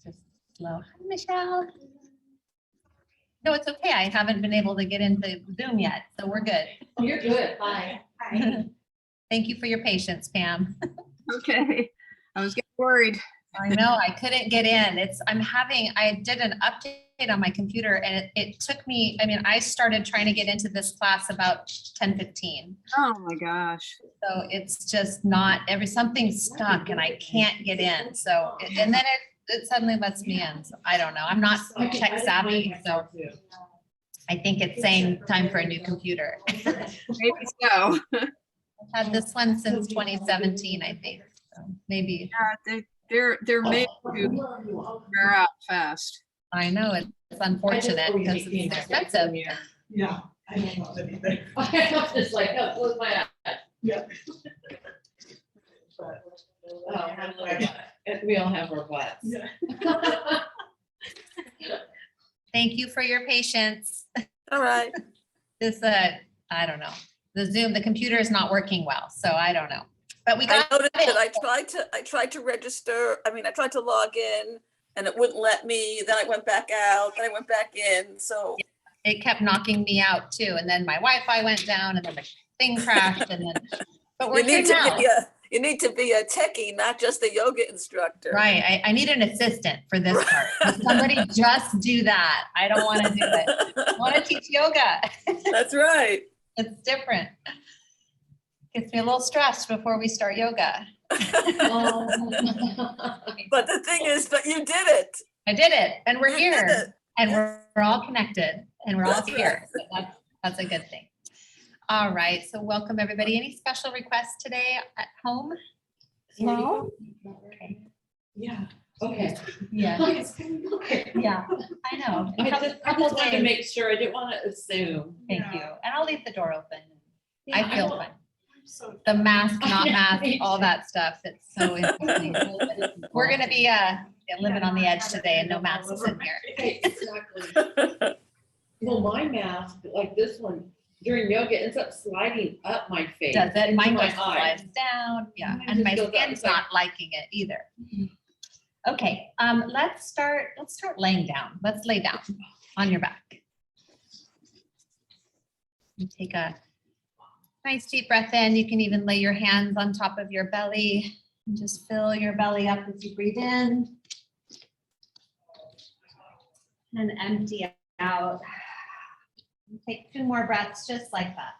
Just slow. Hi, Michelle. No, it's okay. I haven't been able to get into Zoom yet, so we're good. Oh, you're good. Hi. Thank you for your patience, Pam. Okay, I was getting worried. I know, I couldn't get in. I did an update on my computer and it took me, I started trying to get into this class about 10:15. Oh my gosh. So it's just not, something's stuck and I can't get in. So, and then it suddenly lets me in. So I don't know. I'm not tech savvy, so I think it's saying time for a new computer. Maybe so. I've had this one since 2017, I think. So maybe. Yeah, they're made to wear out fast. I know it's unfortunate because it's expensive. Yeah, I don't know anything. I'm just like, oh, close my eyes. Yeah. And we all have our butts. Yeah. Thank you for your patience. All right. This, I don't know. The Zoom, the computer is not working well, so I don't know. But we I got noticed it. that I tried to register. I tried to log in and it wouldn't let me. Then I went back out, then I went back in. So It kept knocking me out too. And then my Wi-Fi went down and then the thing crashed and then, but we're here now. you need to be a techie, not just a yoga instructor. Right. I need an assistant for this part. Can somebody just do that. I don't want to do it. I want to teach yoga. That's right. It's different. Gets me a little stressed before we start yoga. But the thing is, but you did it. I did it and we're You did here it. and we're all connected and we're all That's here. So that's a good thing. All right. So welcome everybody. Any special requests today at home? No. Okay. Yeah, okay. Yeah. Okay. Yeah, I know. I just wanted to make sure, I didn't want to assume. Thank you. And I'll leave the door open. I Yeah, feel don't- fine. So The mask, not I mask, know. all that stuff. It's so interesting. We're gonna be living on the edge today and no masks in here. Okay, exactly. Well, my mask, like this one, during yoga, ends up sliding up my face. Does it? Mine into my goes eye. slides down. Yeah, Mine and my just goes up. skin's It's like- not liking it either. Okay, let's start laying down. Let's lay down on your back. You take a nice deep breath in. You can even lay your hands on top of your belly and just fill your belly up as you breathe in. And empty out. Take 2 more breaths just like that.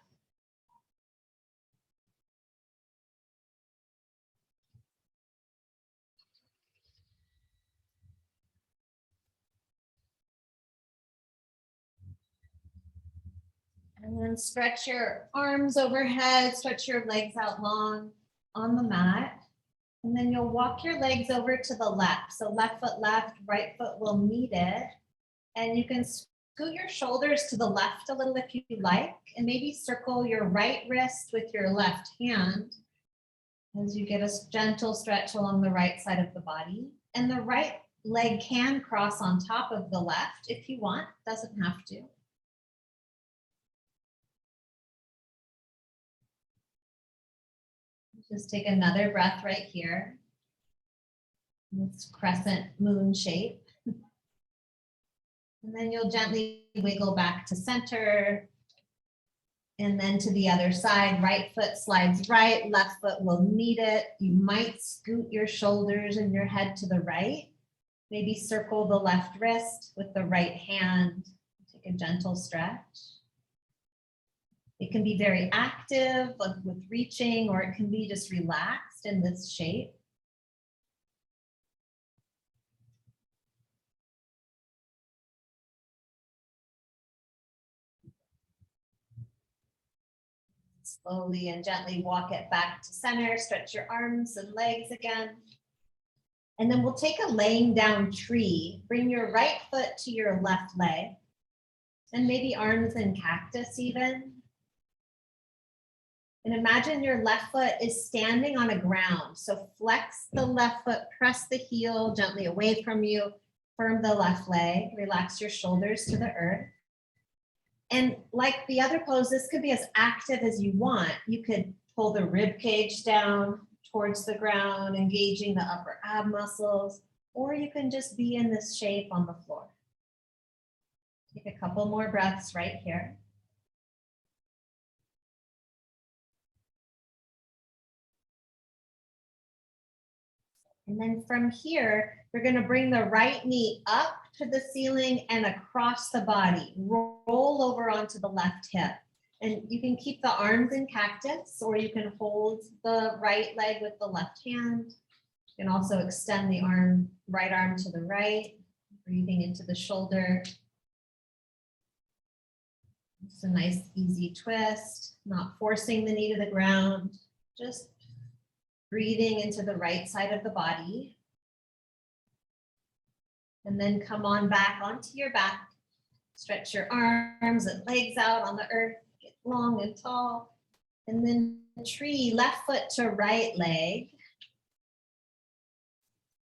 And then stretch your arms overhead, stretch your legs out long on the mat. And then you'll walk your legs over to the left. So left foot left, right foot will meet it. And you can scoot your shoulders to the left a little if you like, and maybe circle your right wrist with your left hand as you get a gentle stretch along the right side of the body. And the right leg can cross on top of the left if you want, doesn't have to. Just take another breath right here. This crescent moon shape. And then you'll gently wiggle back to center. And then to the other side, right foot slides right, left foot will meet it. You might scoot your shoulders and your head to the right. Maybe circle the left wrist with the right hand. Take a gentle stretch. It can be very active, like with reaching, or it can be just relaxed in this shape. Slowly and gently walk it back to center, stretch your arms and legs again. And then we'll take a laying down tree, bring your right foot to your left leg, and maybe arms in cactus even. And imagine your left foot is standing on a ground. So flex the left foot, press the heel gently away from you, firm the left leg, relax your shoulders to the earth. And like the other pose, this could be as active as you want. You could pull the rib cage down towards the ground, engaging the upper ab muscles, or you can just be in this shape on the floor. Take a couple more breaths right here. And then from here, we're going to bring the right knee up to the ceiling and across the body. Roll over onto the left hip. And you can keep the arms in cactus, or you can hold the right leg with the left hand. You can also extend the arm, right arm to the right, breathing into the shoulder. It's a nice, easy twist, not forcing the knee to the ground, just breathing into the right side of the body. And then come on back onto your back. Stretch your arms and legs out on the earth, get long and tall. And then tree, left foot to right leg.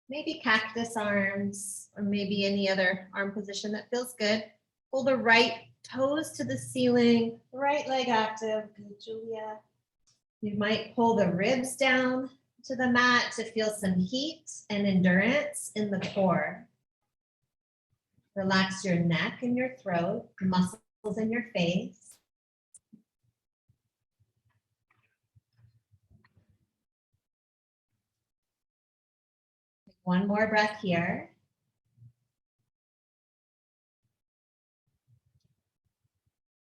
Maybe cactus arms, or maybe any other arm position that feels good. Pull the right toes to the ceiling, right leg active. Good, Julia. You might pull the ribs down to the mat to feel some heat and endurance in the core. Relax your neck and your throat, muscles in your face. One more breath here.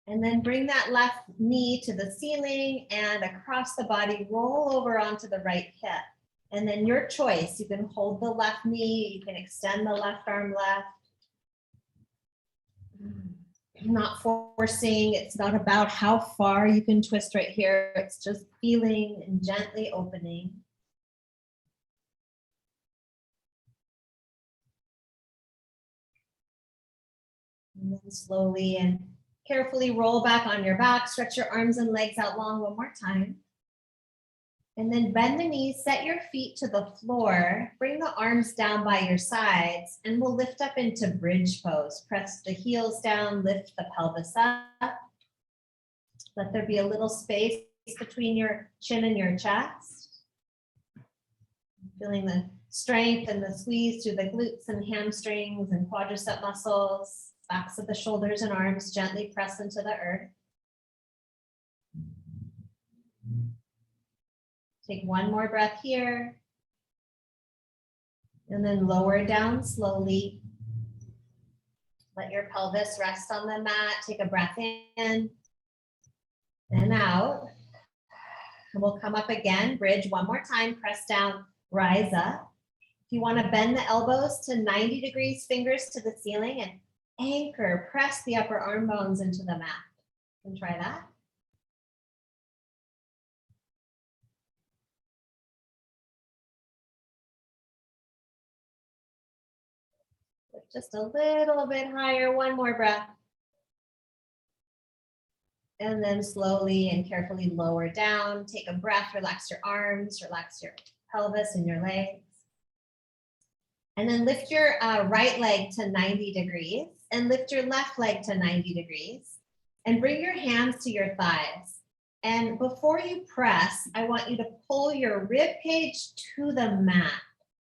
And then bring that left knee to the ceiling and across the body, roll over onto the right hip. And then your choice, you can hold the left knee, you can extend the left arm left. Not forcing, it's not about how far you can twist right here. It's just feeling and gently opening. And then slowly and carefully roll back on your back, stretch your arms and legs out long one more time. And then bend the knees, set your feet to the floor, bring the arms down by your sides, and we'll lift up into bridge pose. Press the heels down, lift the pelvis up. Let there be a little space between your chin and your chest. Feeling the strength and the squeeze through the glutes and hamstrings and quadricep muscles. Backs of the shoulders and arms gently press into the earth. Take one more breath here. And then lower down slowly. Let your pelvis rest on the mat. Take a breath in and out. And we'll come up again, bridge one more time, press down, rise up. If you want to bend the elbows to 90 degrees, fingers to the ceiling, and anchor, press the upper arm bones into the mat. You can try that. Just a little bit higher, one more breath. And then slowly and carefully lower down. Take a breath, relax your arms, relax your pelvis and your legs. And then lift your right leg to 90 degrees and lift your left leg to 90 degrees and bring your hands to your thighs. And before you press, I want you to pull your rib cage to the mat.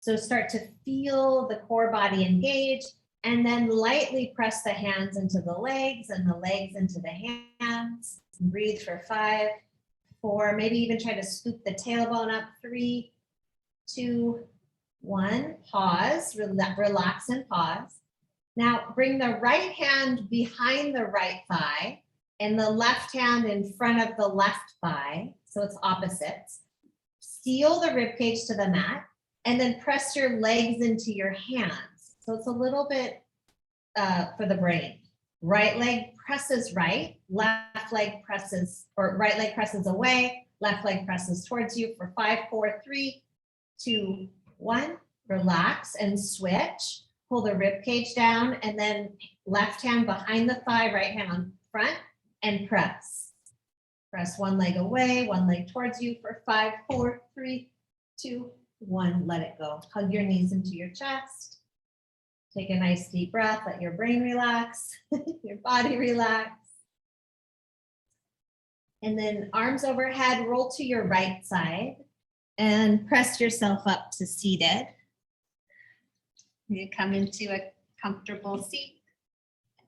So start to feel the core body engage and then lightly press the hands into the legs and the legs into the hands. Breathe for 5, 4, maybe even try to scoop the tailbone up. 3, 2, 1. Pause, relax and pause. Now bring the right hand behind the right thigh and the left hand in front of the left thigh. So it's opposites. Seal the rib cage to the mat. And then press your legs into your hands. So it's a little bit for the brain. Right leg presses right, left leg presses, or right leg presses away, left leg presses towards you for 5, 4, 3, 2, 1. Relax and switch. Pull the rib cage down and then left hand behind the thigh, right hand on front and press. Press one leg away, one leg towards you for 5, 4, 3, 2, 1, let it go. Hug your knees into your chest. Take a nice deep breath, let your brain relax, your body relax. And then arms overhead, roll to your right side and press yourself up to seated. You come into a comfortable seat.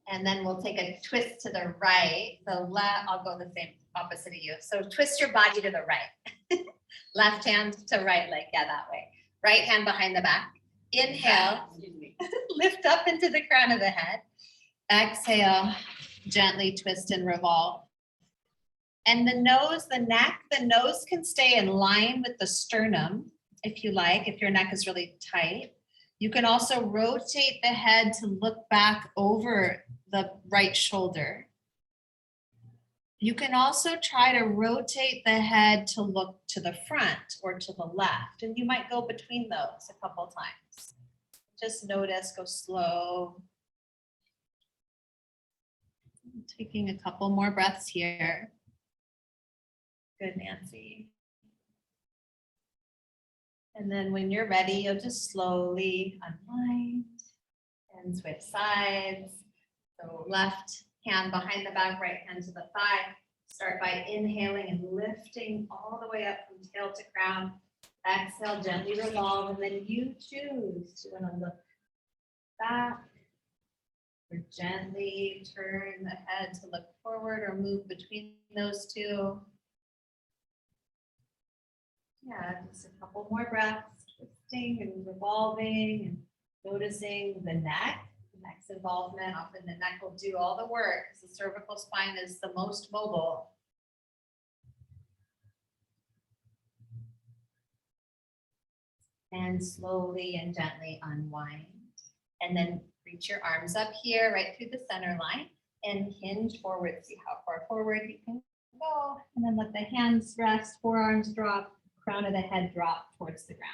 And then we'll take a twist to the right. So I'll go the same opposite of you. So twist your body to the right. Left hand to right leg. Yeah, that way. Right hand behind the back. Inhale, lift up into the crown of the head. Exhale, gently twist and revolve. And the nose, the neck, the nose can stay in line with the sternum if you like, if your neck is really tight. You can also rotate the head to look back over the right shoulder. You can also try to rotate the head to look to the front or to the left, and you might go between those a couple times. Just notice, go slow. Taking a couple more breaths here. Good, Nancy. And then when you're ready, you'll just slowly unwind and switch sides. So left hand behind the back, right hand to the thigh. Start by inhaling and lifting all the way up from tail to crown. Exhale, gently revolve, and then you choose. Do you want to look back or gently turn the head to look forward or move between those two? Yeah, just a couple more breaths, twisting and revolving and noticing the neck. The neck's involvement. Often the neck will do all the work because the cervical spine is the most mobile. And slowly and gently unwind. And then reach your arms up here, right through the center line, and hinge forward. See how far forward you can go. And then let the hands rest, forearms drop, crown of the head drop towards the ground.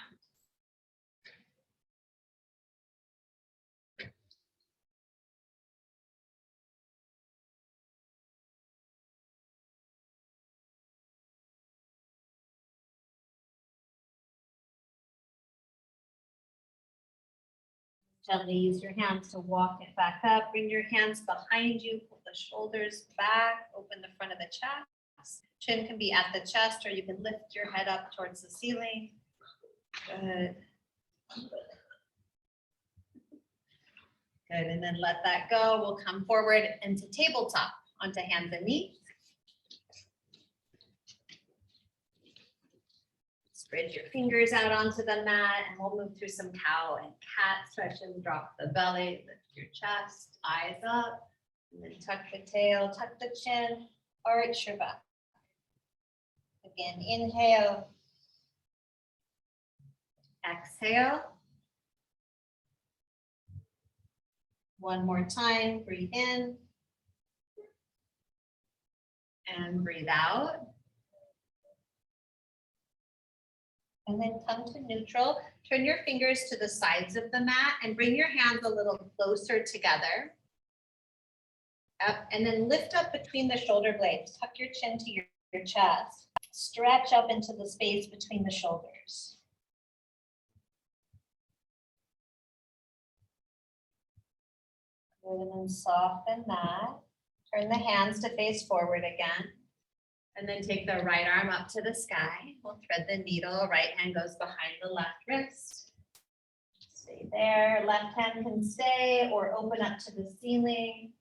Gently use your hands to walk it back up. Bring your hands behind you, pull the shoulders back, open the front of the chest. Chin can be at the chest, or you can lift your head up towards the ceiling. Good. Good, and then let that go. We'll come forward into tabletop onto hands and knees. Spread your fingers out onto the mat, and we'll move through some cow and cat stretches. Drop the belly, lift your chest, eyes up, and then tuck the tail, tuck the chin, arch your back. Again, inhale. Exhale. One more time, breathe in. And breathe out. And then come to neutral. Turn your fingers to the sides of the mat and bring your hands a little closer together. Up, and then lift up between the shoulder blades. Tuck your chin to your chest. Stretch up into the space between the shoulders. Good, and then soften that. Turn the hands to face forward again. And then take the right arm up to the sky. We'll thread the needle. Right hand goes behind the left wrist. Stay there. Left hand can stay or open up to the ceiling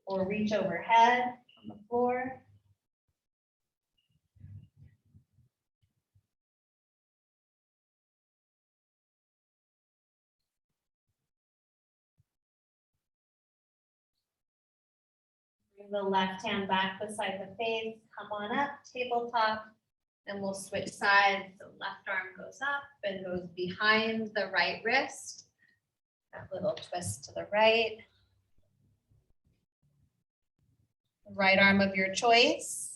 or reach overhead on the floor. Bring the left hand back beside the face. Come on up, tabletop. Then we'll switch sides. The left arm goes up and goes behind the right wrist. That little twist to the right. Right arm of your choice.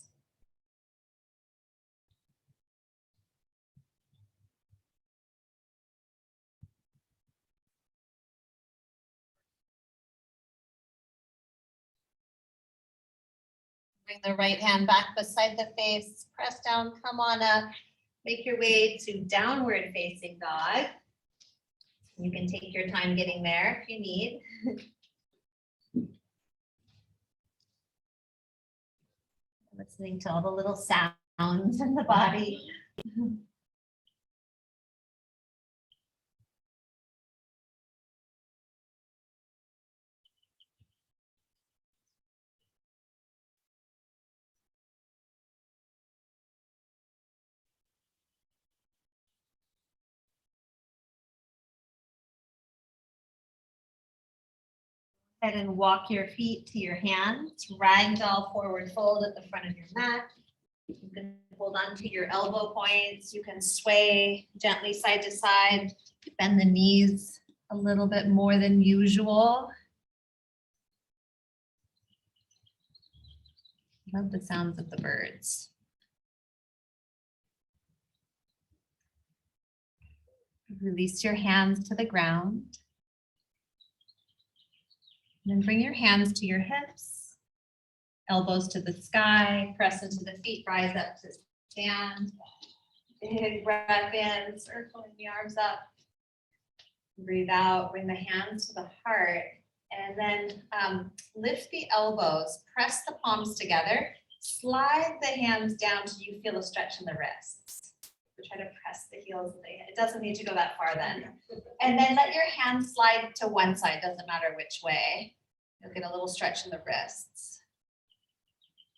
Bring the right hand back beside the face, press down, come on up, make your way to downward facing dog. You can take your time getting there if you need. Listening to all the little sounds in the body. ahead and walk your feet to your hands, ragdoll forward fold at the front of your mat. You can hold on to your elbow points. You can sway gently side to side, bend the knees a little bit more than usual. Love the sounds of the birds. Release your hands to the ground. And then bring your hands to your hips, elbows to the sky, press into the feet, rise up to stand. Big breath in, circling the arms up. Breathe out, bring the hands to the heart, and then lift the elbows, press the palms together, slide the hands down till you feel a stretch in the wrists. So try to press the heels. It doesn't need to go that far then. And then let your hands slide to one side, doesn't matter which way. You'll get a little stretch in the wrists.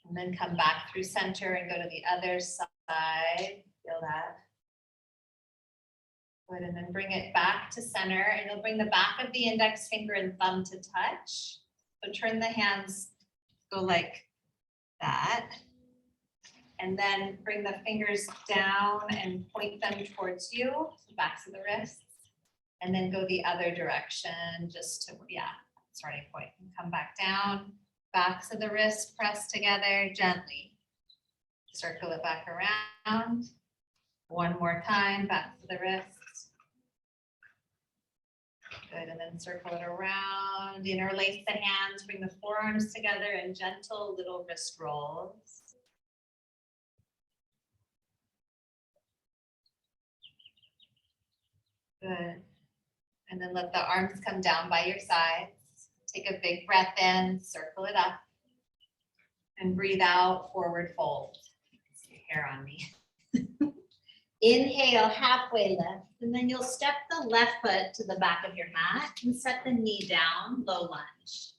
And then come back through center and go to the other side. Feel that. Good, and then bring it back to center, and you'll bring the back of the index finger and thumb to touch. So turn the hands, go like that. And then bring the fingers down and point them towards you, backs of the wrists. And then go the other direction, just to, starting point. And come back down, backs of the wrists press together gently. Circle it back around. One more time, backs of the wrists. Good, and then circle it around. Interlace the hands, bring the forearms together in gentle little wrist rolls. Good. And then let the arms come down by your sides. Take a big breath in, circle it up. And breathe out, forward fold. See hair on me. Inhale, halfway lift. And then you'll step the left foot to the back of your mat and set the knee down, low lunge.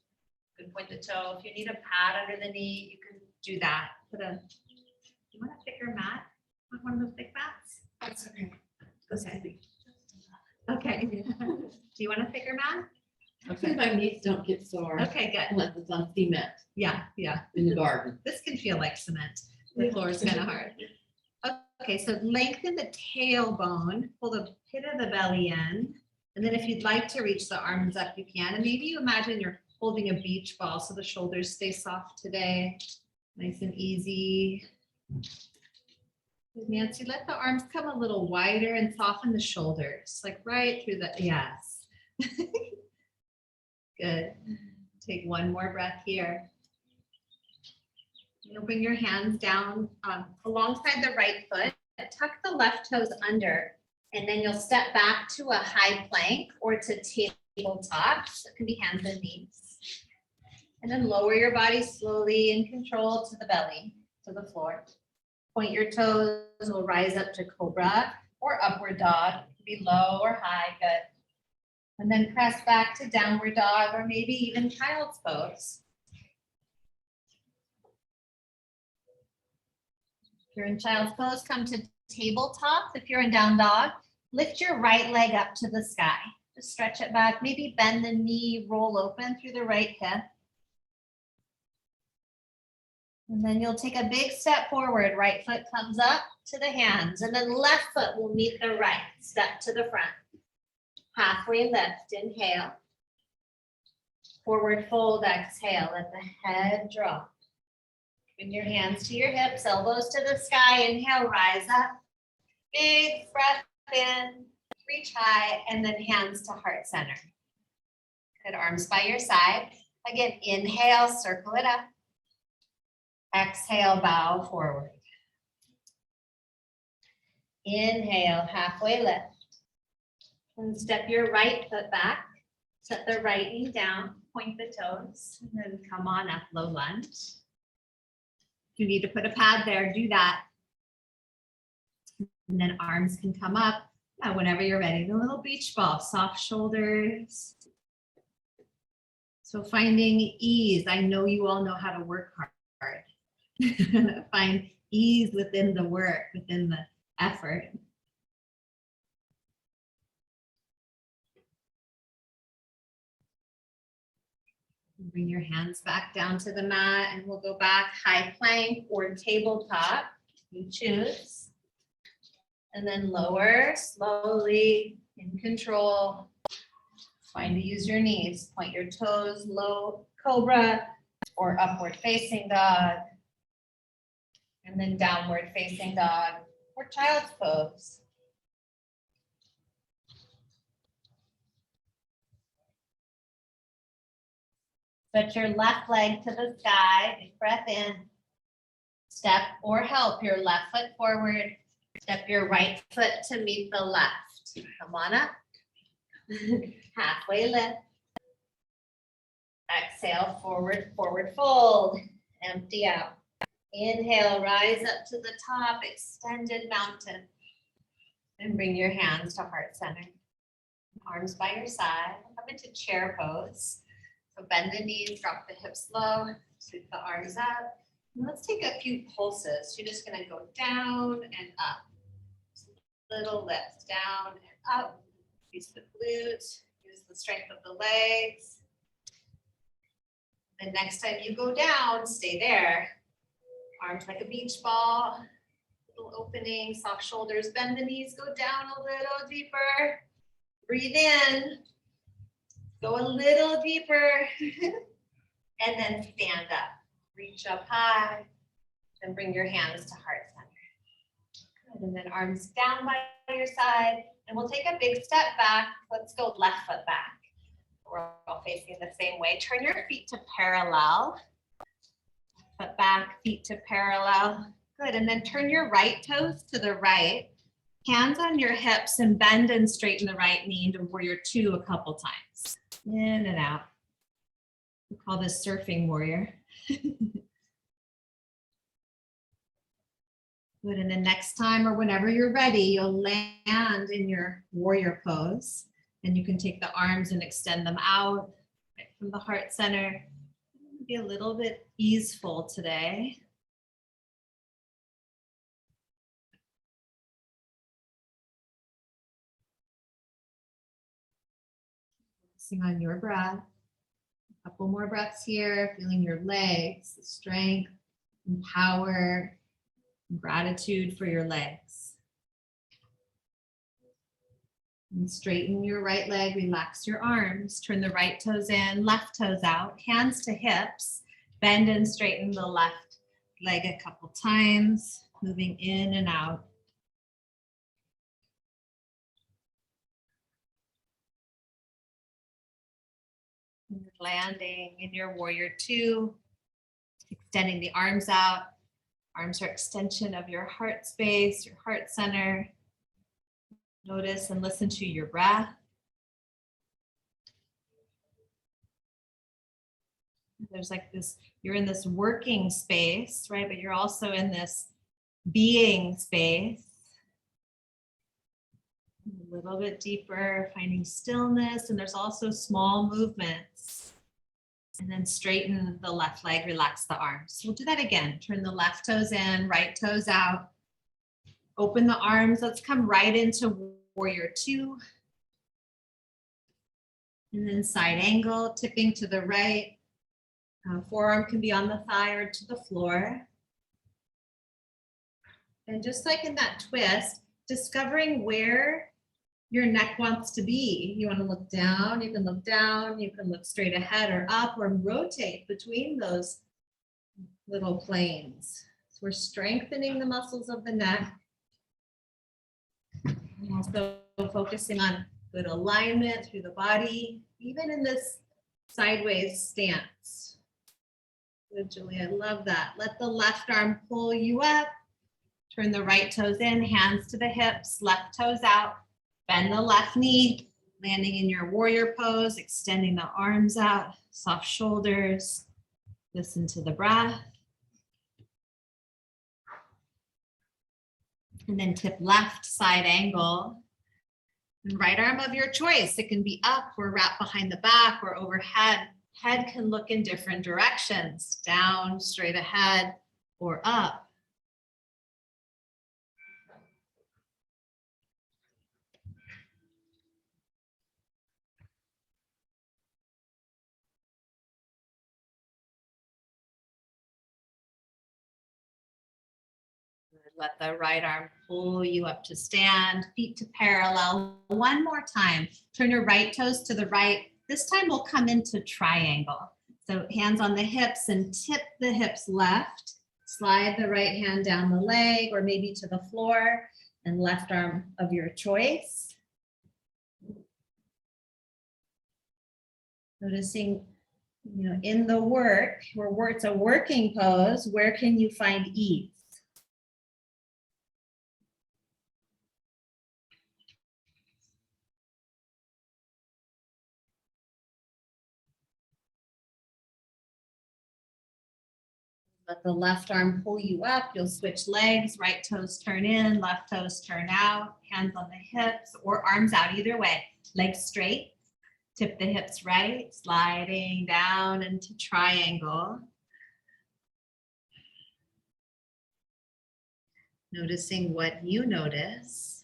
Good point the toe. If you need a pad under the knee, you can do that. You want a thicker mat? Want one of those thick mats? That's okay. Okay. Okay. Do you want a thicker mat? Hopefully my knees don't get sore. Okay, good. Unless it's on cement Yeah. in the garden. This can feel like cement. The floor is kind of hard. Okay, so lengthen the tailbone, pull the pit of the belly in. And then if you'd like to reach the arms up, you can. And maybe you imagine you're holding a beach ball so the shoulders stay soft today. Nice and easy. Nancy, let the arms come a little wider and soften the shoulders, like right through the, yes. Good. Take one more breath here. You'll bring your hands down alongside the right foot, tuck the left toes under, and then you'll step back to a high plank or to tabletop. So it can be hands and knees. And then lower your body slowly in control to the belly, to the floor. Point your toes, will rise up to cobra or upward dog. It can be low or high, good. And then press back to downward dog or maybe even child's pose. If you're in child's pose, come to tabletop. If you're in down dog, lift your right leg up to the sky. Just stretch it back, maybe bend the knee, roll open through the right hip. And then you'll take a big step forward. Right foot comes up to the hands, and then left foot will meet the right. Step to the front. Halfway lift, inhale. Forward fold, exhale. Let the head drop. Bring your hands to your hips, elbows to the sky. Inhale, rise up. Big breath in, reach high, and then hands to heart center. Good, arms by your side. Again, inhale, circle it up. Exhale, bow forward. Inhale, halfway lift. And step your right foot back. Set the right knee down, point the toes, and then come on up, low lunge. If you need to put a pad there, do that. And then arms can come up whenever you're ready. The little beach ball, soft shoulders. So finding ease. I know you all know how to work hard. Find ease within the work, within the effort. Bring your hands back down to the mat and we'll go back high plank or tabletop. You choose. And then lower slowly in control. Find to use your knees. Point your toes, low cobra or upward facing dog. And then downward facing dog or child's pose. Put your left leg to the sky, big breath in. Step or help your left foot forward. Step your right foot to meet the left. Come on up. Halfway lift. Exhale, forward, forward fold. Empty out. Inhale, rise up to the top, extended mountain. And bring your hands to heart center. Arms by your side. Come into chair pose. So bend the knees, drop the hips low, sweep the arms up. And let's take a few pulses. You're just gonna go down and up. Little lifts, down and up. Use the glutes, use the strength of the legs. The next time you go down, stay there. Arms like a beach ball. Little opening, soft shoulders, bend the knees, go down a little deeper. Breathe in. Go a little deeper and then stand up. Reach up high and bring your hands to heart center. Good. And then arms down by your side. And we'll take a big step back. Let's go left foot back. We're all facing the same way. Turn your feet to parallel. Foot back, feet to parallel. Good. And then turn your right toes to the right. Hands on your hips and bend and straighten the right knee into warrior two a couple times. In and out. We call this surfing warrior. Good, and then next time or whenever you're ready, you'll land in your warrior pose. And you can take the arms and extend them out right from the heart center. Be a little bit easeful today. Focusing on your breath. A couple more breaths here, feeling your legs, the strength and power, and gratitude for your legs. And straighten your right leg, relax your arms, turn the right toes in, left toes out, hands to hips, bend and straighten the left leg a couple times, moving in and out. Landing in your warrior two, extending the arms out. Arms are extension of your heart space, your heart center. Notice and listen to your breath. There's like this, you're in this working space, right? But you're also in this being space. A little bit deeper, finding stillness, and there's also small movements. And then straighten the left leg, relax the arms. We'll do that again. Turn the left toes in, right toes out. Open the arms. Let's come right into warrior two. And then side angle, tipping to the right. Forearm can be on the thigh or to the floor. And just like in that twist, discovering where your neck wants to be. You want to look down, you can look down, you can look straight ahead or up or rotate between those little planes. So we're strengthening the muscles of the neck. And also focusing on good alignment through the body, even in this sideways stance. Good, Julie, I love that. Let the left arm pull you up. Turn the right toes in, hands to the hips, left toes out. Bend the left knee, landing in your warrior pose, extending the arms out, soft shoulders. Listen to the breath. And then tip left, side angle. And right arm of your choice. It can be up or wrapped behind the back or overhead. Head can look in different directions, down, straight ahead, or up. Let the right arm pull you up to stand, feet to parallel. One more time. Turn your right toes to the right. This time we'll come into triangle. So hands on the hips and tip the hips left. Slide the right hand down the leg or maybe to the floor and left arm of your choice. Noticing, in the work, where it's a working pose, where can you find ease? Let the left arm pull you up. You'll switch legs, right toes turn in, left toes turn out, hands on the hips or arms out either way. Legs straight, tip the hips right, sliding down into triangle. Noticing what you notice.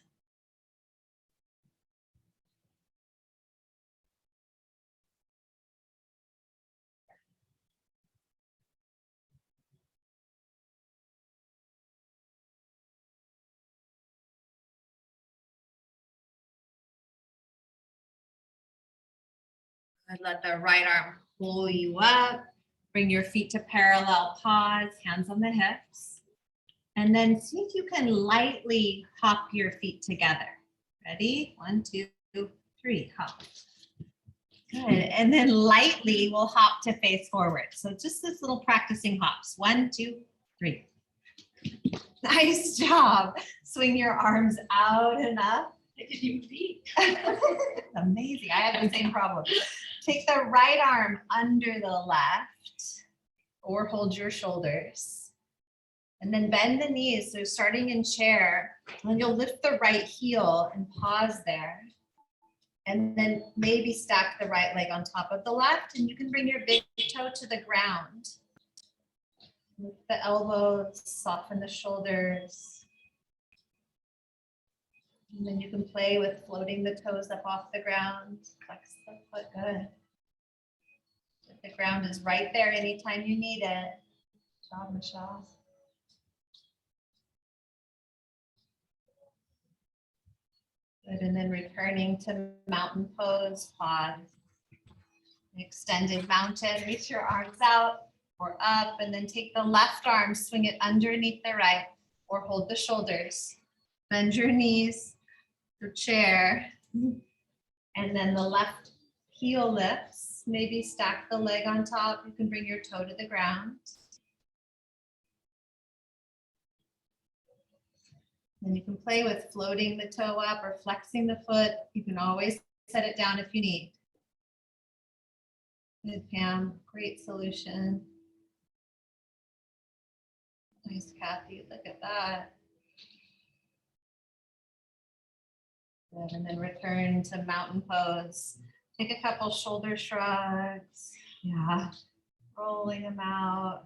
And let the right arm pull you up. Bring your feet to parallel paws, hands on the hips. And then see if you can lightly hop your feet together. Ready? 1, 2, 3, hop. Good. And then lightly we'll hop to face forward. So just this little practicing hops. 1, 2, 3. Nice job. Swing your arms out and up. I didn't even beat. Amazing. I have the same problem. Take the right arm under the left or hold your shoulders. And then bend the knees. So starting in chair, and you'll lift the right heel and pause there. And then maybe stack the right leg on top of the left, and you can bring your big toe to the ground. Lift the elbows, soften the shoulders. And then you can play with floating the toes up off the ground. Flex the foot, good. The ground is right there anytime you need it. Good job, Michelle. Good, and then returning to mountain pose, pause. Extended mountain, reach your arms out or up, and then take the left arm, swing it underneath the right, or hold the shoulders. Bend your knees, the chair, and then the left heel lifts. Maybe stack the leg on top. You can bring your toe to the ground. Then you can play with floating the toe up or flexing the foot. You can always set it down if you need. Good, Pam. Great solution. Nice, Kathy. Look at that. Good, and then return to mountain pose. Take a couple shoulder shrugs. Yeah, rolling them out.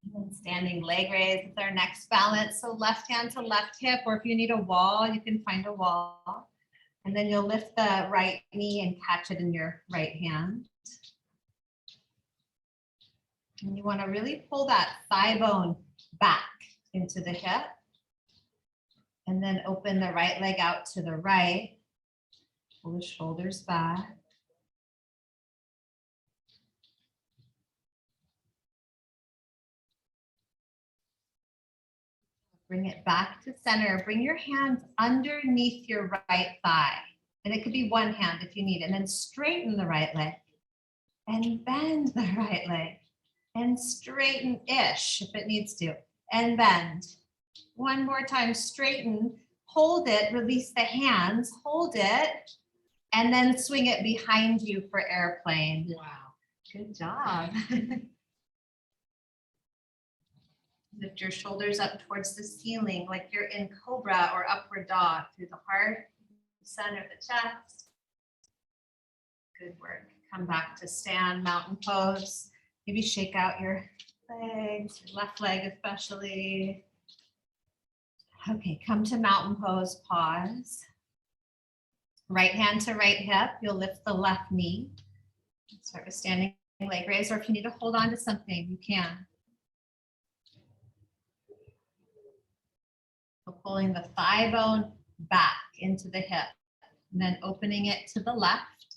And then standing leg raise is our next balance. So left hand to left hip, or if you need a wall, you can find a wall. And then you'll lift the right knee and catch it in your right hand. And you want to really pull that thigh bone back into the hip. And then open the right leg out to the right. Pull the shoulders back. Bring it back to center. Bring your hands underneath your right thigh. And it could be one hand if you need. And then straighten the right leg. And bend the right leg. And straighten-ish if it needs to. And bend. One more time, straighten. Hold it, release the hands. Hold it. And then swing it behind you for airplane. Wow. Good job. Lift your shoulders up towards the ceiling like you're in cobra or upward dog through the heart, the center of the chest. Good work. Come back to stand, mountain pose. Maybe shake out your legs, your left leg especially. Okay, come to mountain pose, pause. Right hand to right hip, you'll lift the left knee. Start with standing leg raise, or if you need to hold on to something, you can. So pulling the thigh bone back into the hip and then opening it to the left.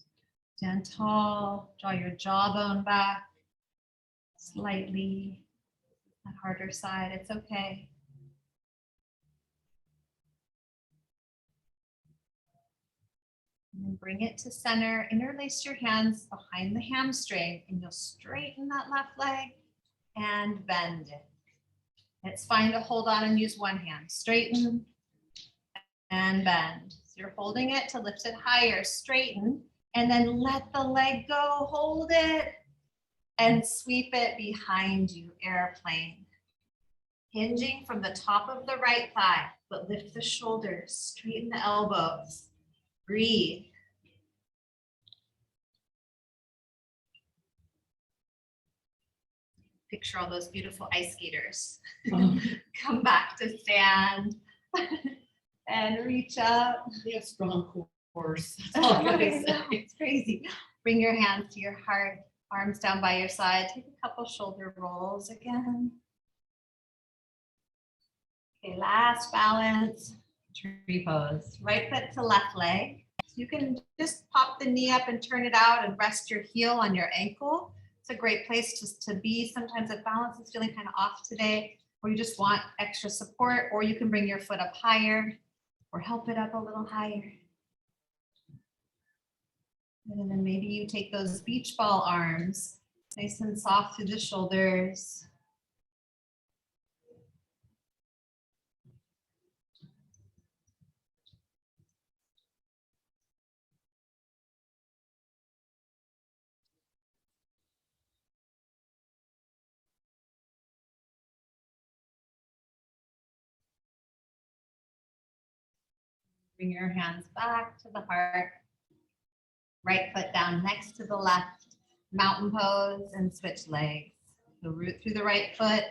Stand tall, draw your jawbone back slightly. That harder side, it's okay. And then bring it to center, interlace your hands behind the hamstring and you'll straighten that left leg and bend it. It's fine to hold on and use one hand. Straighten and bend. So you're holding it to lift it higher, straighten, and then let the leg go, hold it, and sweep it behind you, airplane. Hinging from the top of the right thigh, but lift the shoulders, straighten the elbows. Breathe. Picture all those beautiful ice skaters. Oh, Come back to stand and reach up. they have strong cores. That's all I'm I gonna know, say. it's crazy. Bring your hands to your heart, arms down by your side. Take a couple shoulder rolls again. Okay, last balance, tree pose. Right foot to left leg. You can just pop the knee up and turn it out and rest your heel on your ankle. It's a great place just to be. Sometimes if balance is feeling kind of off today, or you just want extra support, or you can bring your foot up higher or help it up a little higher. And then maybe you take those beach ball arms, nice and soft through the shoulders. Bring your hands back to the heart. Right foot down next to the left. Mountain pose and switch legs. So root through the right foot.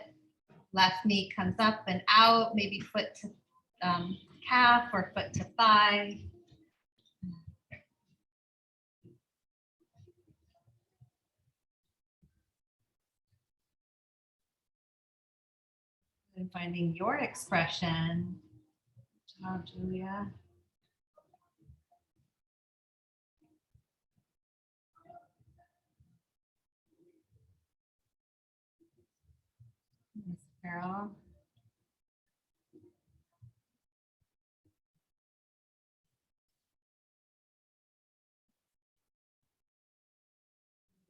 Left knee comes up and out. Maybe foot to calf or foot to thigh. And finding your expression. Good job, Julia. Miss Carol.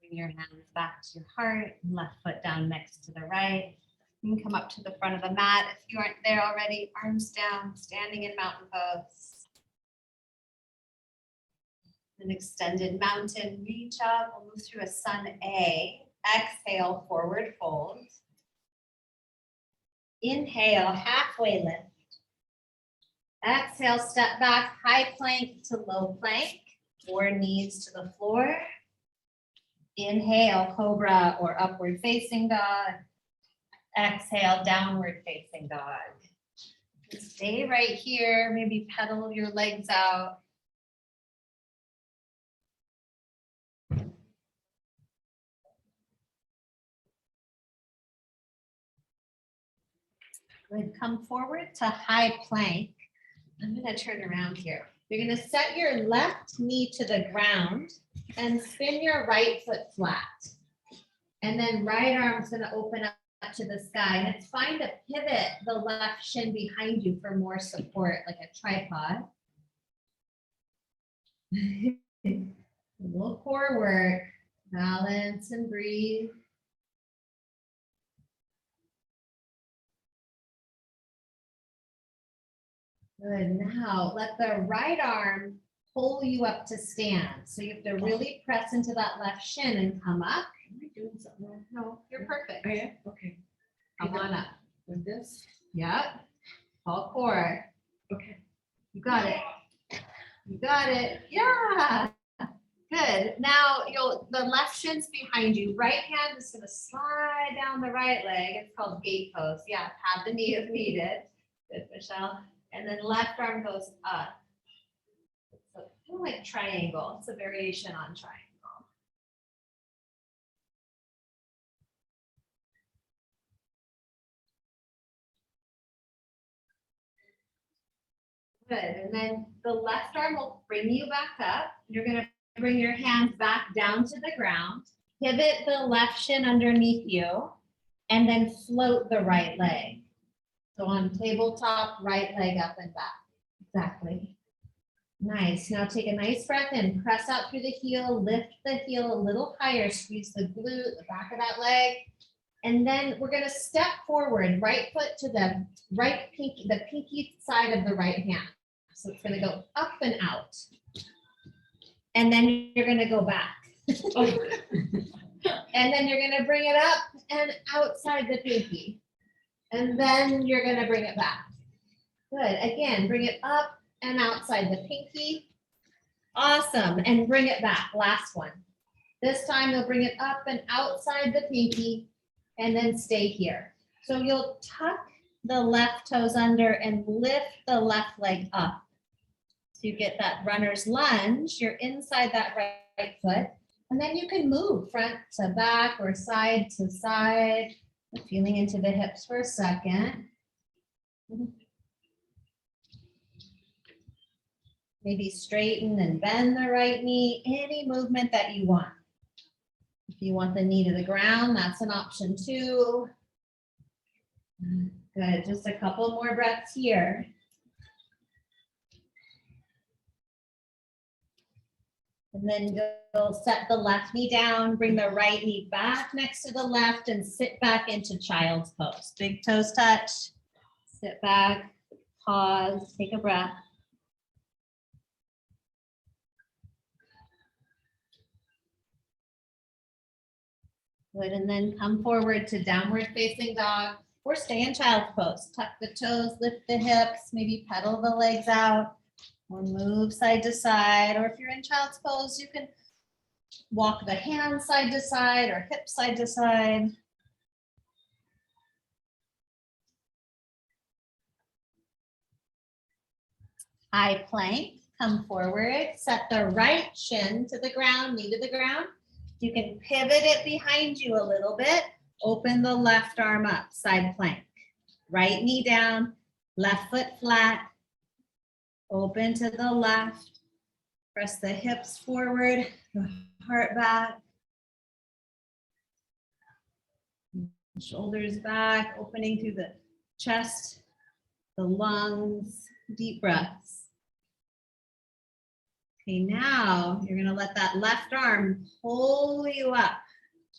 Bring your hands back to your heart, left foot down next to the right. You can come up to the front of the mat if you aren't there already. Arms down, standing in mountain pose. An extended mountain, reach up. We'll move through a sun A. Exhale, forward fold. Inhale, halfway lift. Exhale, step back, high plank to low plank, or knees to the floor. Inhale, cobra or upward facing dog. Exhale, downward facing dog. Stay right here, maybe pedal your legs out. Good, come forward to high plank. I'm gonna turn around here. You're gonna set your left knee to the ground and spin your right foot flat. And then right arm's gonna open up to the sky. And it's fine to pivot the left shin behind you for more support, like a tripod. A little core work, balance and breathe. Good, now let the right arm pull you up to stand. So you have to really press into that left shin and come up. Am I doing something wrong? No, you're perfect. I am? Okay. Come on up. With this? Yep. All core. Okay. You got it. You got it. Yeah. Good. Now the left shin's behind you. Right hand is gonna slide down the right leg. It's called gate pose. Yeah, have the knee if needed. Good, Michelle. And then left arm goes up. So kind of like triangle. It's a variation on triangle. Good, and then the left arm will bring you back up. You're gonna bring your hands back down to the ground. Pivot the left shin underneath you, and then float the right leg. So on tabletop, right leg up and back. Exactly. Nice. Now take a nice breath in. Press out through the heel. Lift the heel a little higher. Squeeze the glute, the back of that leg. And then we're going to step forward. Right foot to the right pinky, the pinky side of the right hand. So it's going to go up and out. And then you're going to go back. And then you're going to bring it up and outside the pinky. And then you're going to bring it back. Good. Again, bring it up and outside the pinky. Awesome. And bring it back. Last one. This time you'll bring it up and outside the pinky and then stay here. So you'll tuck the left toes under and lift the left leg up. So you get that runner's lunge. You're inside that right foot. And then you can move front to back or side to side. Feeling into the hips for a second. Maybe straighten and bend the right knee, any movement that you want. If you want the knee to the ground, that's an option too. Good, just a couple more breaths here. And then you'll set the left knee down, bring the right knee back next to the left and sit back into child's pose. Big toes touch, sit back, pause, take a breath. Good, and then come forward to downward facing dog or stay in child's pose. Tuck the toes, lift the hips, maybe pedal the legs out or move side to side. Or if you're in child's pose, you can walk the hands side to side or hip side to side. High plank, come forward, set the right shin to the ground, knee to the ground. You can pivot it behind you a little bit. Open the left arm up, side plank. Right knee down, left foot flat. Open to the left. Press the hips forward, the heart back. Shoulders back, opening through the chest, the lungs, deep breaths. Okay, now you're gonna let that left arm pull you up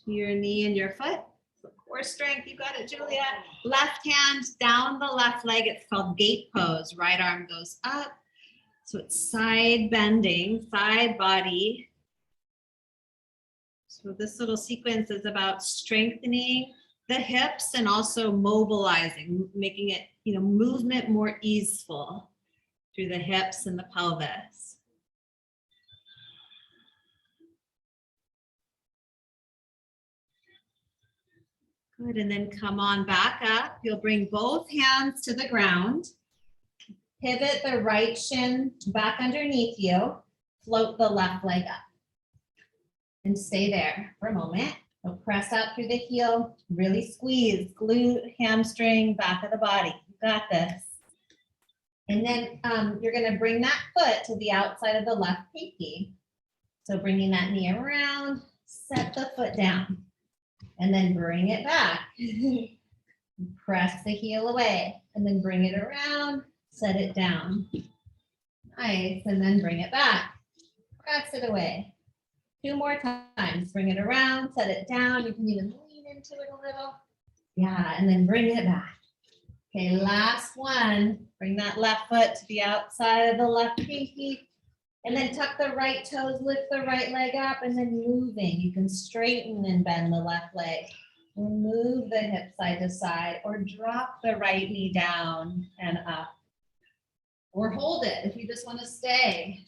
to your knee and your foot. So core strength, you got it, Julia. Left hand down the left leg, it's called gate pose. Right arm goes up. So it's side bending, side body. So this little sequence is about strengthening the hips and also mobilizing, making it, movement more easeful through the hips and the pelvis. Good, and then come on back up. You'll bring both hands to the ground. Pivot the right shin back underneath you. Float the left leg up. And stay there for a moment. So press out through the heel. Really squeeze, glute, hamstring, back of the body. You got this. And then you're gonna bring that foot to the outside of the left pinky. So bringing that knee around, set the foot down. And then bring it back. Press the heel away and then bring it around, set it down. Nice, and then bring it back. Press it away. 2 more times. Bring it around, set it down. You can even lean into it a little. Yeah, and then bring it back. Okay, last one. Bring that left foot to the outside of the left pinky. And then tuck the right toes, lift the right leg up, and then moving. You can straighten and bend the left leg. Or move the hip side to side, or drop the right knee down and up. Or hold it if you just want to stay.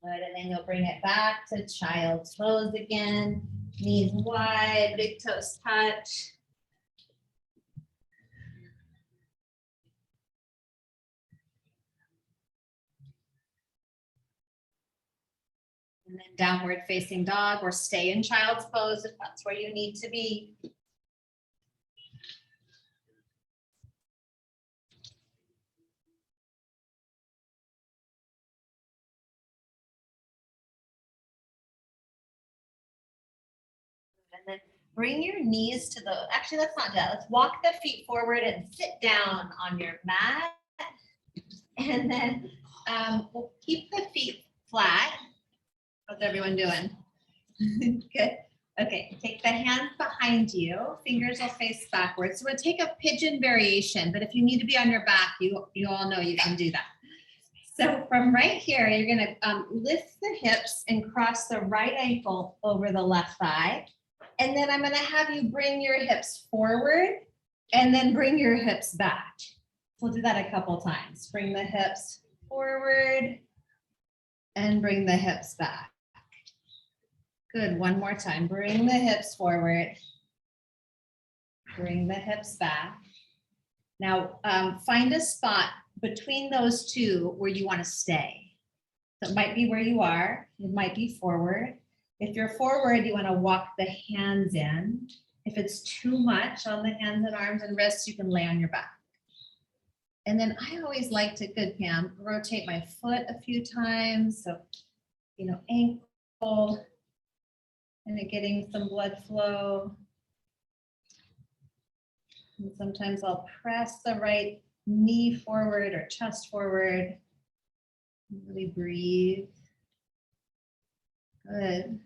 Good, and then you'll bring it back to child's pose again. Knees wide, big toes touch. And then downward facing dog, or stay in child's pose if that's where you need to be. And then bring your knees to the, actually, let's not do that. Let's walk the feet forward and sit down on your mat. And then we'll keep the feet flat. How's everyone doing? Good. Okay, take the hands behind you. Fingers will face backwards. So we'll take a pigeon variation, but if you need to be on your back, you all know you can do that. So from right here, you're gonna lift the hips and cross the right ankle over the left thigh. And then I'm gonna have you bring your hips forward and then bring your hips back. We'll do that a couple times. Bring the hips forward and bring the hips back. Good, one more time. Bring the hips forward. Bring the hips back. Now find a spot between those two where you want to stay. So it might be where you are, it might be forward. If you're forward, you want to walk the hands in. If it's too much on the hands and arms and wrists, you can lay on your back. And then I always like to, good Pam, rotate my foot a few times. So, ankle, and getting some blood flow. And sometimes I'll press the right knee forward or chest forward. Really breathe. Good.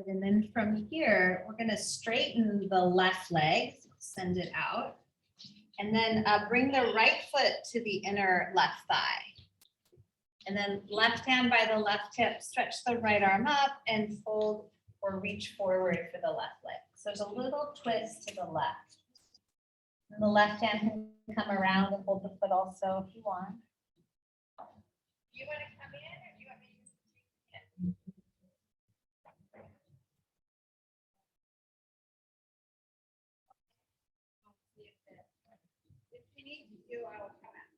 And then from here, we're going to straighten the left leg, send it out, and then bring the right foot to the inner left thigh. And then left hand by the left hip, stretch the right arm up and fold or reach forward for the left leg. So there's a little twist to the left. And the left hand can come around and hold the foot also if you want. You want to come in or do you want me to just take it? If you need to, I will come out.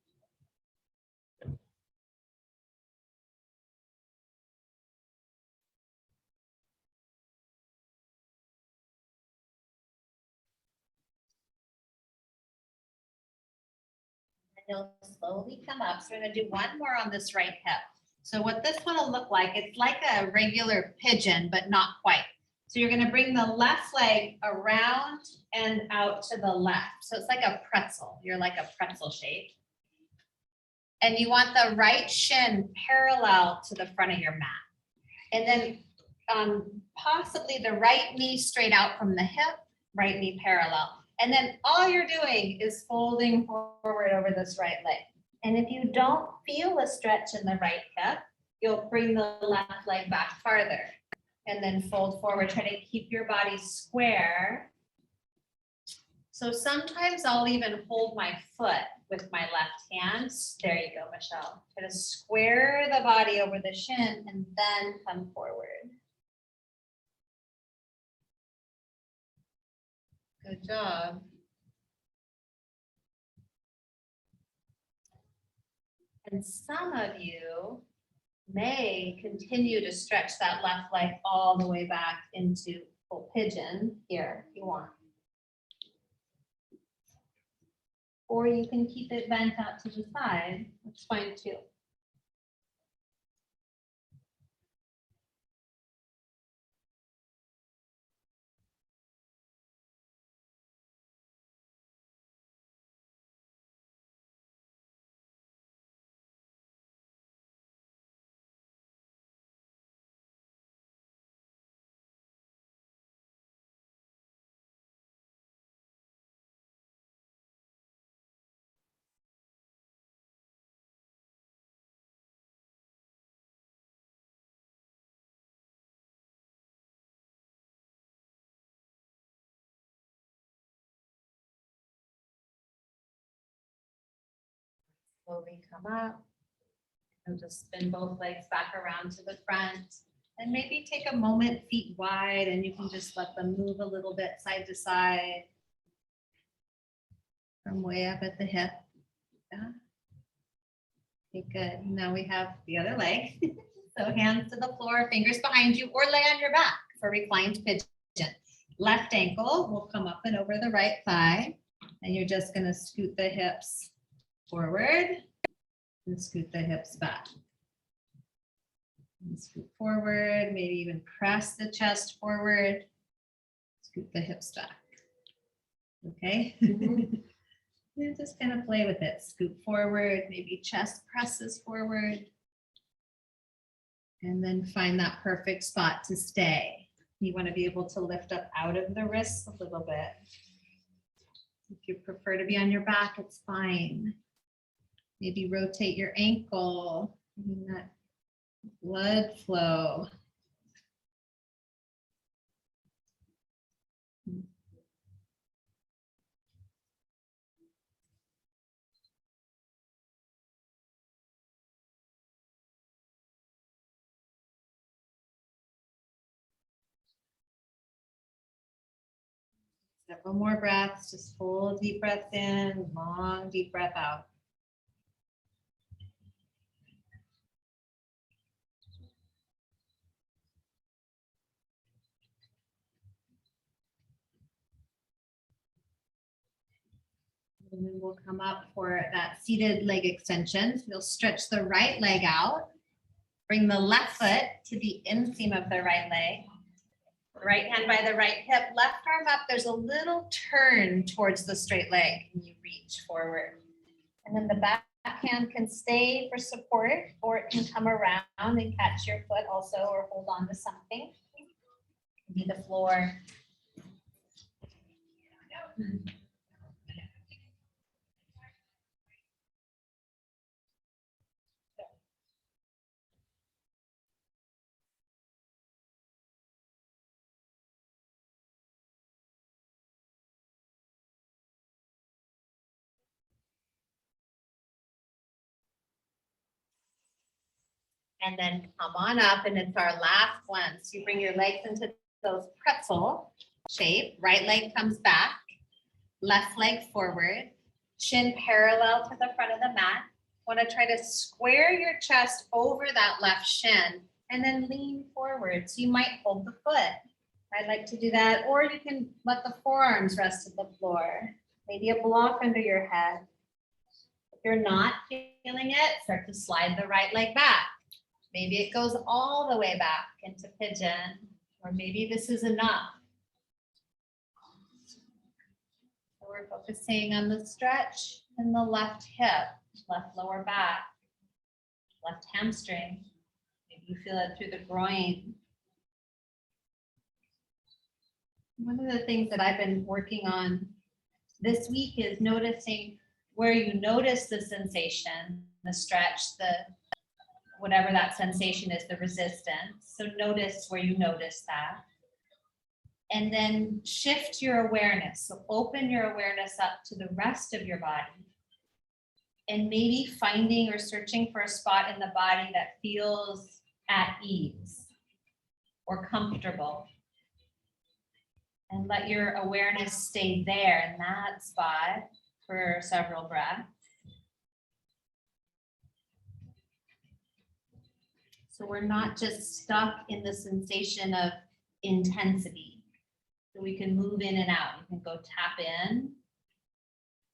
And you'll slowly come up. So we're going to do one more on this right hip. So what this one will look like, it's like a regular pigeon, but not quite. So you're going to bring the left leg around and out to the left. So it's like a pretzel. You're like a pretzel shape. And you want the right shin parallel to the front of your mat. And then possibly the right knee straight out from the hip, right knee parallel. And then all you're doing is folding forward over this right leg. And if you don't feel a stretch in the right hip, you'll bring the left leg back farther and then fold forward. Try to keep your body square. So sometimes I'll even hold my foot with my left hand. There you go, Michelle. Try to square the body over the shin and then come forward. Good job. And some of you may continue to stretch that left leg all the way back into full pigeon here if you want. Or you can keep it bent out to the side. That's fine too. slowly come up. And just spin both legs back around to the front. And maybe take a moment, feet wide, and you can just let them move a little bit side to side. From way up at the hip. Yeah. Okay, good. Now we have the other leg. So hands to the floor, fingers behind you, or lay on your back for reclined pigeon. Left ankle will come up and over the right thigh. And you're just going to scoot the hips forward and scoot the hips back. And scoot forward, maybe even press the chest forward. Scoot the hips back. Okay? And just kind of play with it. Scoot forward, maybe chest presses forward. And then find that perfect spot to stay. You want to be able to lift up out of the wrists a little bit. If you prefer to be on your back, it's fine. Maybe rotate your ankle, getting that blood flow. Several more breaths, just full deep breath in, long deep breath out. And then we'll come up for that seated leg extension. You'll stretch the right leg out. Bring the left foot to the inseam of the right leg. Right hand by the right hip, left arm up. There's a little turn towards the straight leg and you reach forward. And then the back hand can stay for support or it can come around and catch your foot also or hold on to something. Be the floor. And then come on up and it's our last one. So you bring your legs into those pretzel shape. Right leg comes back, left leg forward, shin parallel to the front of the mat. Want to try to square your chest over that left shin and then lean forward. So you might hold the foot. I like to do that. Or you can let the forearms rest at the floor. Maybe a block under your head. If you're not feeling it, start to slide the right leg back. Maybe it goes all the way back into pigeon, or maybe this is enough. So we're focusing on the stretch in the left hip, left lower back, left hamstring. Maybe you feel it through the groin. One of the things that I've been working on this week is noticing where you notice the sensation, the stretch, the whatever that sensation is, the resistance. So notice where you notice that. And then shift your awareness. So open your awareness up to the rest of your body. And maybe finding or searching for a spot in the body that feels at ease or comfortable. And let your awareness stay there in that spot for several breaths. So we're not just stuck in the sensation of intensity. So we can move in and out. You can go tap in,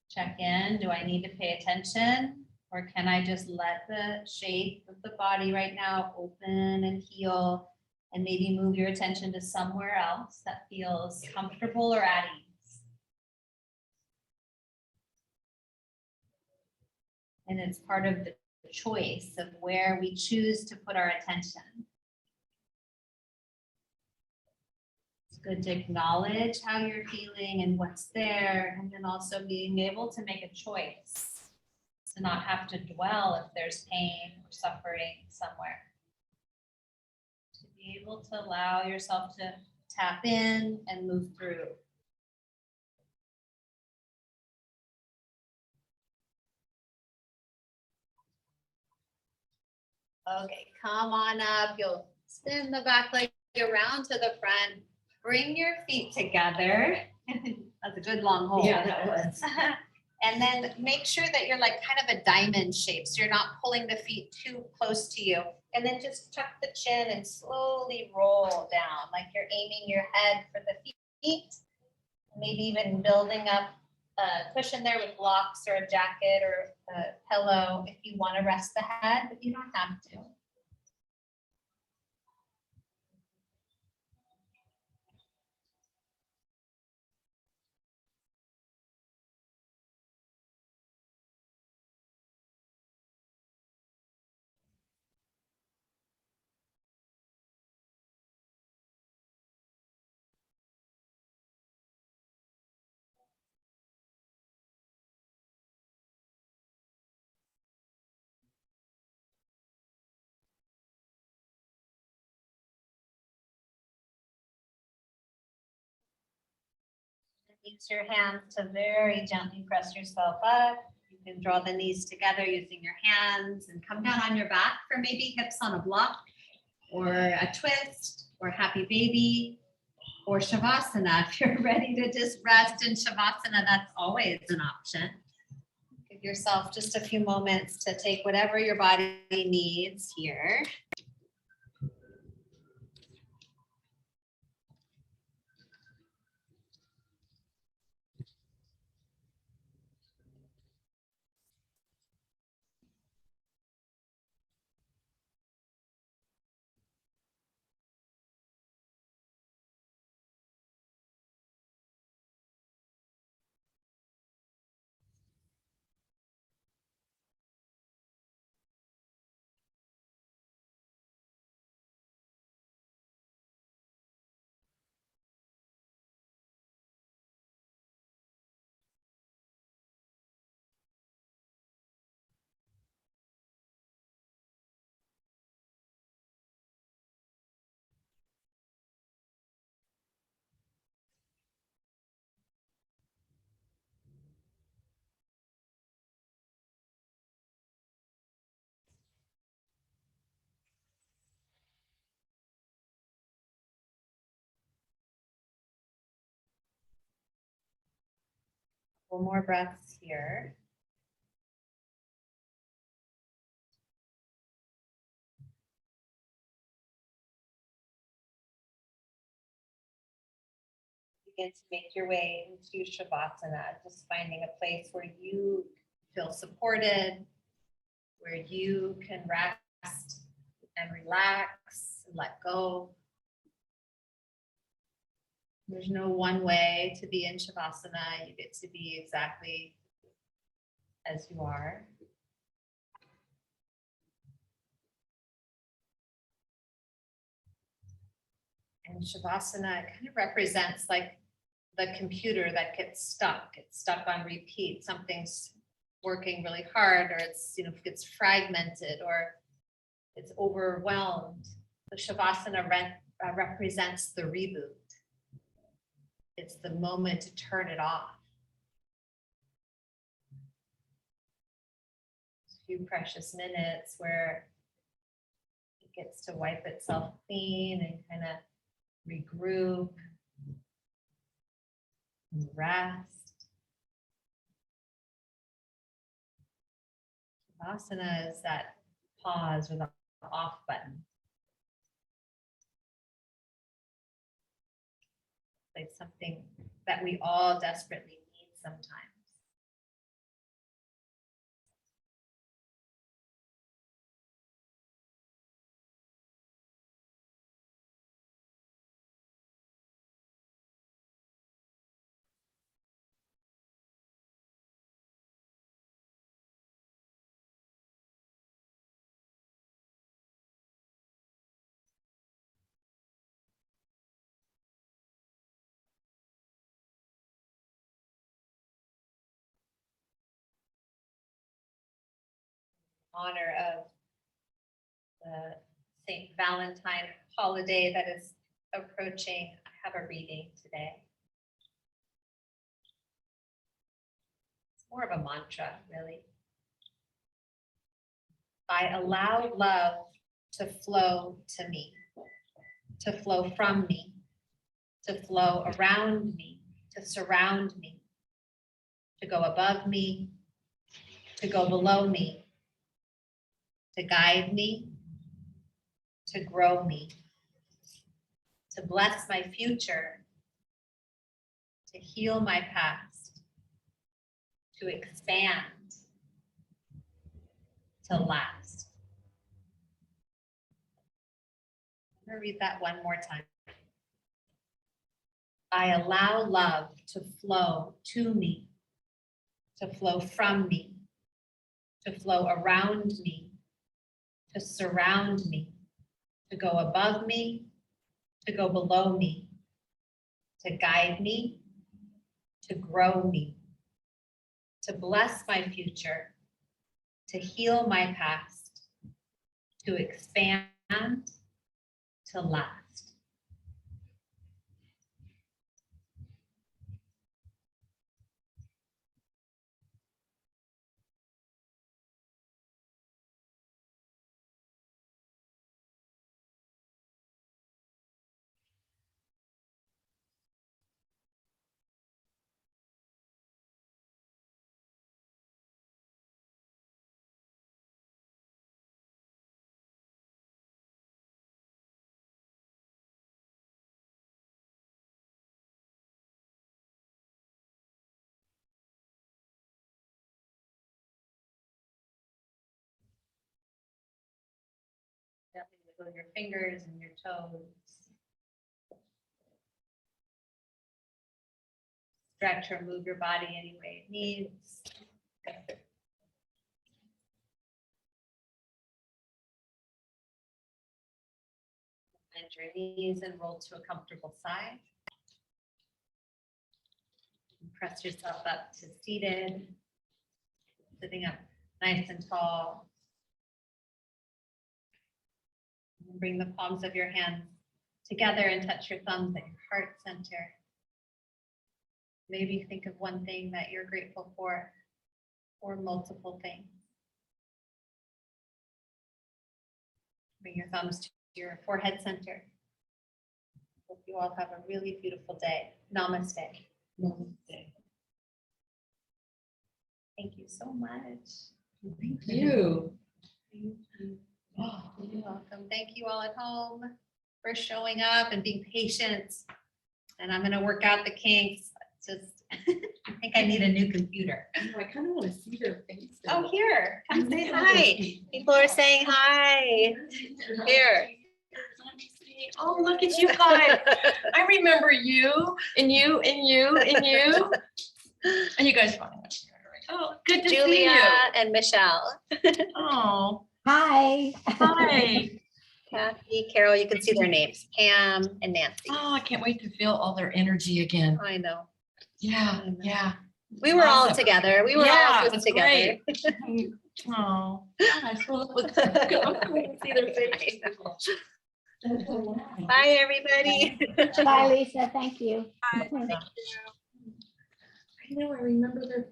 check in. Do I need to pay attention? Or can I just let the shape of the body right now open and heal and maybe move your attention to somewhere else that feels comfortable or at ease? And it's part of the choice of where we choose to put our attention. It's good to acknowledge how you're feeling and what's there, and then also being able to make a choice to not have to dwell if there's pain or suffering somewhere. To be able to allow yourself to tap in and move through. Okay, come on up. You'll spin the back leg around to the front. Bring your feet together. That's a good long hold. Yeah, that was. And then make sure that you're like kind of a diamond shape, so you're not pulling the feet too close to you. And then just tuck the chin and slowly roll down, like you're aiming your head for the feet. Maybe even building up a cushion there with blocks or a jacket or a pillow if you want to rest the head, but you don't have to. Use your hands to very gently press yourself up. You can draw the knees together using your hands and come down on your back for maybe hips on a block or a twist or happy baby or Shavasana. If you're ready to just rest in Shavasana, that's always an option. Give yourself just a few moments to take whatever your body needs here. Couple more breaths here. Begin to make your way into Shavasana, just finding a place where you feel supported, where you can rest and relax and let go. There's no one way to be in Shavasana. You get to be exactly as you are. And Shavasana kind of represents like the computer that gets stuck. It's stuck on repeat. Something's working really hard, or it's, gets fragmented, or it's overwhelmed. The Shavasana represents the reboot. It's the moment to turn it off. A few precious minutes where it gets to wipe itself clean and kind of regroup and rest. Shavasana is that pause or the off button. Like something that we all desperately need sometimes. Honor of the St. Valentine holiday that is approaching, I have a reading today. It's more of a mantra, really. I allow love to flow to me, to flow from me, to flow around me, to surround me, to go above me, to go below me, to guide me, to grow me, to bless my future, to heal my past, to expand, to last. I'm going to read that one more time. I allow love to flow to me, to flow from me, to flow around me, to surround me, to go above me, to go below me, to guide me, to grow me, to bless my future, to heal my past, to expand, to last. Gently wiggle your fingers and your toes. Stretch or move your body any way it needs. Bend your knees and roll to a comfortable side. Press yourself up to seated, sitting up nice and tall. Bring the palms of your hands together and touch your thumbs at your heart center. Maybe think of one thing that you're grateful for, or multiple things. Bring your thumbs to your forehead center. Hope you all have a really beautiful day. Namaste. Namaste. Thank you so much. Thank you. Oh, you're welcome. Thank you all at home for showing up and being patient. And I'm gonna work out the kinks. Just, I think I need a new computer. I kind of want to see their faces. Oh, here, come say hi. People are saying hi. Here. Oh, look at you guys. I remember you and you and you and you. And you guys finally went together, right? Oh, good to see Julia you. and Michelle. Oh, Hi. hi. Kathy, Carol, you can see their names, Pam and Nancy. Oh, I can't wait to feel all their energy again. I know. Yeah, yeah. We were all Awesome. together. We were Yeah, all it put was together. great. Oh, gosh, well, it was good. See their faces. Bye, everybody. Bye, Lisa. Thank you. I know, I remember their